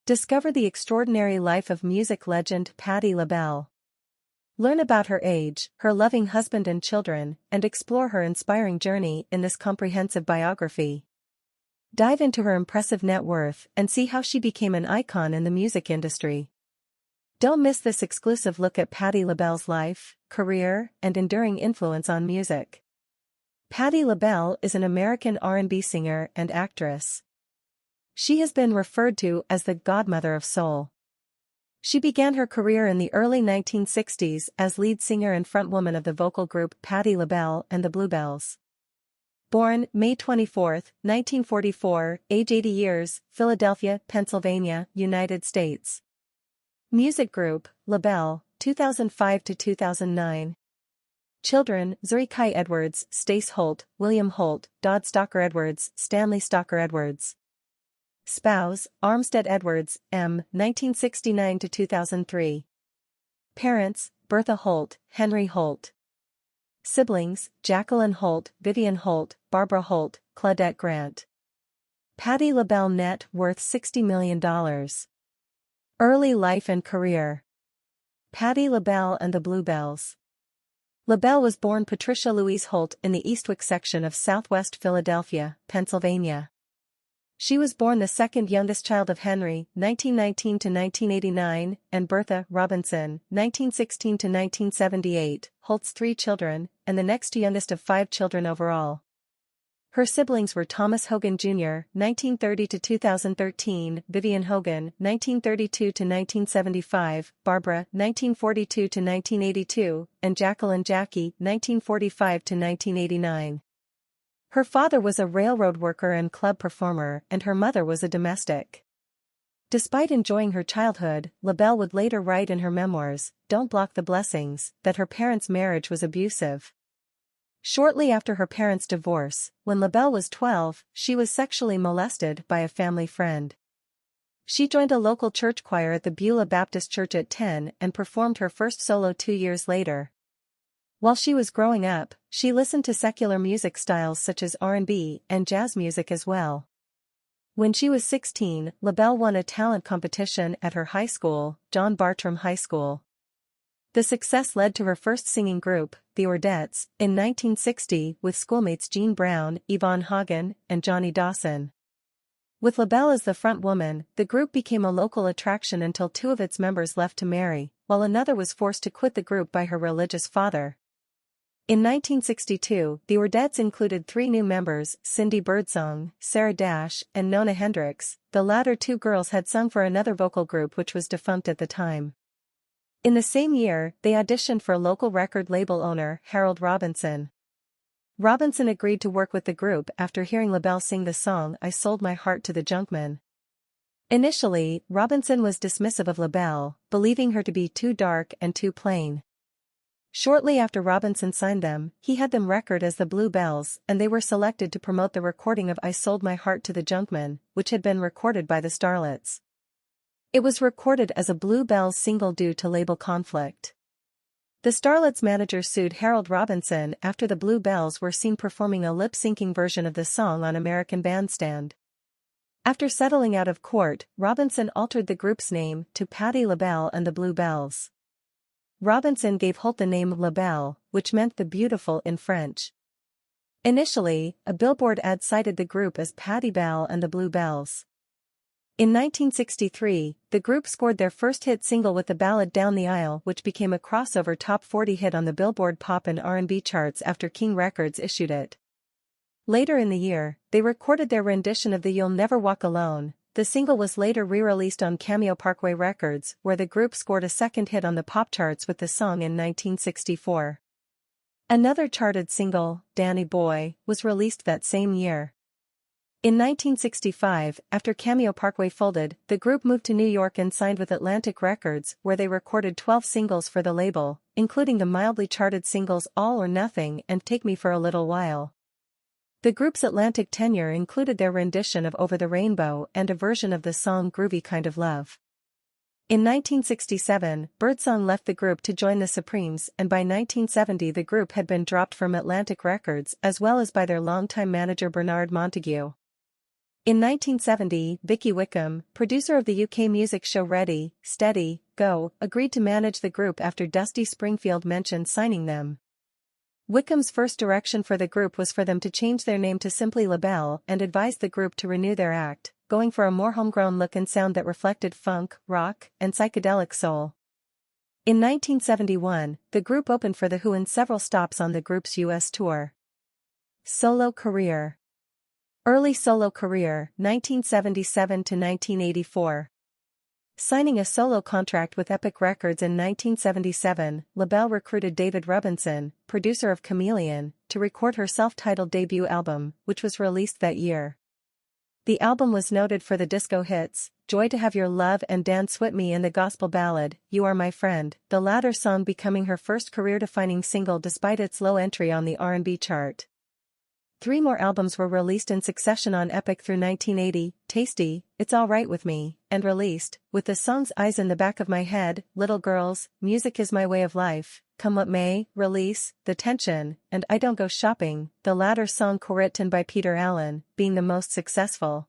Discover the extraordinary life of music legend Patti LaBelle. Learn about her age, her loving husband and children, and explore her inspiring journey in this comprehensive biography. Dive into her impressive net worth and see how she became an icon in the music industry. Don't miss this exclusive look at Patti LaBelle's life, career, and enduring influence on music. Patti LaBelle is an American R&B singer and actress. She has been referred to as the godmother of soul. She began her career in the early 1960s as lead singer and frontwoman of the vocal group Patti LaBelle and the Bluebells. Born May 24, 1944, age 80 years, Philadelphia, Pennsylvania, United States. Music group, LaBelle, 2005 to 2009. Children, Zuri Kai Edwards, Stace Holt, William Holt, Dodd Stalker Edwards, Stanley Stalker Edwards. Spouse, Armstead Edwards, M., 1969 to 2003. Parents, Bertha Holt, Henry Holt. Siblings, Jacqueline Holt, Vivian Holt, Barbara Holt, Claudette Grant. Patti LaBelle net worth $60 million. Early life and career. Patti LaBelle and the Bluebells. LaBelle was born Patricia Louise Holt in the Eastwick section of Southwest Philadelphia, Pennsylvania. She was born the second youngest child of Henry, 1919 to 1989, and Bertha Robinson, 1916 to 1978, Holt's three children, and the next youngest of 5 children overall. Her siblings were Thomas Hogan Jr., 1930 to 2013, Vivian Hogan, 1932 to 1975, Barbara, 1942 to 1982, and Jacqueline Jackie, 1945 to 1989. Her father was a railroad worker and club performer, and her mother was a domestic. Despite enjoying her childhood, LaBelle would later write in her memoirs, "Don't Block the Blessings," that her parents' marriage was abusive. Shortly after her parents' divorce, when LaBelle was 12, she was sexually molested by a family friend. She joined a local church choir at the Beulah Baptist Church at 10 and performed her first solo 2 years later. While she was growing up, she listened to secular music styles such as R&B and jazz music as well. When she was 16, LaBelle won a talent competition at her high school, John Bartram High School. The success led to her first singing group, the Ordettes, in 1960 with schoolmates Jean Brown, Yvonne Hagen, and Johnny Dawson. With LaBelle as the front woman, the group became a local attraction until 2 of its members left to marry, while another was forced to quit the group by her religious father. In 1962, the Ordettes included 3 new members, Cindy Birdsong, Sarah Dash, and Nona Hendricks. The latter 2 girls had sung for another vocal group which was defunct at the time. In the same year, they auditioned for a local record label owner, Harold Robinson. Robinson agreed to work with the group after hearing LaBelle sing the song "I Sold My Heart to the Junkman." Initially, Robinson was dismissive of LaBelle, believing her to be too dark and too plain. Shortly after Robinson signed them, he had them recorded as the Bluebells, and they were selected to promote the recording of "I Sold My Heart to the Junkman," which had been recorded by the Starlets. It was recorded as a Bluebells single due to label conflict. The Starlets' manager sued Harold Robinson after the Bluebells were seen performing a lip-syncing version of the song on American Bandstand. After settling out of court, Robinson altered the group's name to Patti LaBelle and the Bluebells. Robinson gave Holt the name LaBelle, which meant the beautiful in French. Initially, a Billboard ad cited the group as Patti Belle and the Bluebells. In 1963, the group scored their first hit single with the ballad "Down the Aisle," which became a crossover top 40 hit on the Billboard Pop and R&B charts after King Records issued it. Later in the year, they recorded their rendition of the "You'll Never Walk Alone." The single was later re-released on Cameo Parkway Records, where the group scored a second hit on the pop charts with the song in 1964. Another charted single, "Danny Boy," was released that same year. In 1965, after Cameo Parkway folded, the group moved to New York and signed with Atlantic Records, where they recorded 12 singles for the label, including the mildly charted singles "All or Nothing" and "Take Me for a Little While." The group's Atlantic tenure included their rendition of "Over the Rainbow" and a version of the song "Groovy Kind of Love." In 1967, Birdsong left the group to join the Supremes, and by 1970 the group had been dropped from Atlantic Records as well as by their longtime manager Bernard Montague. In 1970, Vicky Wickham, producer of the UK music show Ready, Steady, Go, agreed to manage the group after Dusty Springfield mentioned signing them. Wickham's first direction for the group was for them to change their name to simply LaBelle and advised the group to renew their act, going for a more homegrown look and sound that reflected funk, rock, and psychedelic soul. In 1971, the group opened for The Who in several stops on the group's US tour. Solo career. Early solo career, 1977 to 1984. Signing a solo contract with Epic Records in 1977, LaBelle recruited David Robinson, producer of Chameleon, to record her self-titled debut album, which was released that year. The album was noted for the disco hits, Joy to Have Your Love and Dance With Me, and the gospel ballad, You Are My Friend, the latter song becoming her first career-defining single despite its low entry on the R&B chart. 3 more albums were released in succession on Epic through 1980, Tasty, It's Alright With Me, and Released, with the songs Eyes in the Back of My Head, Little Girls, Music Is My Way of Life, Come What May, Release, The Tension, and I Don't Go Shopping, the latter song co-written by Peter Allen, being the most successful.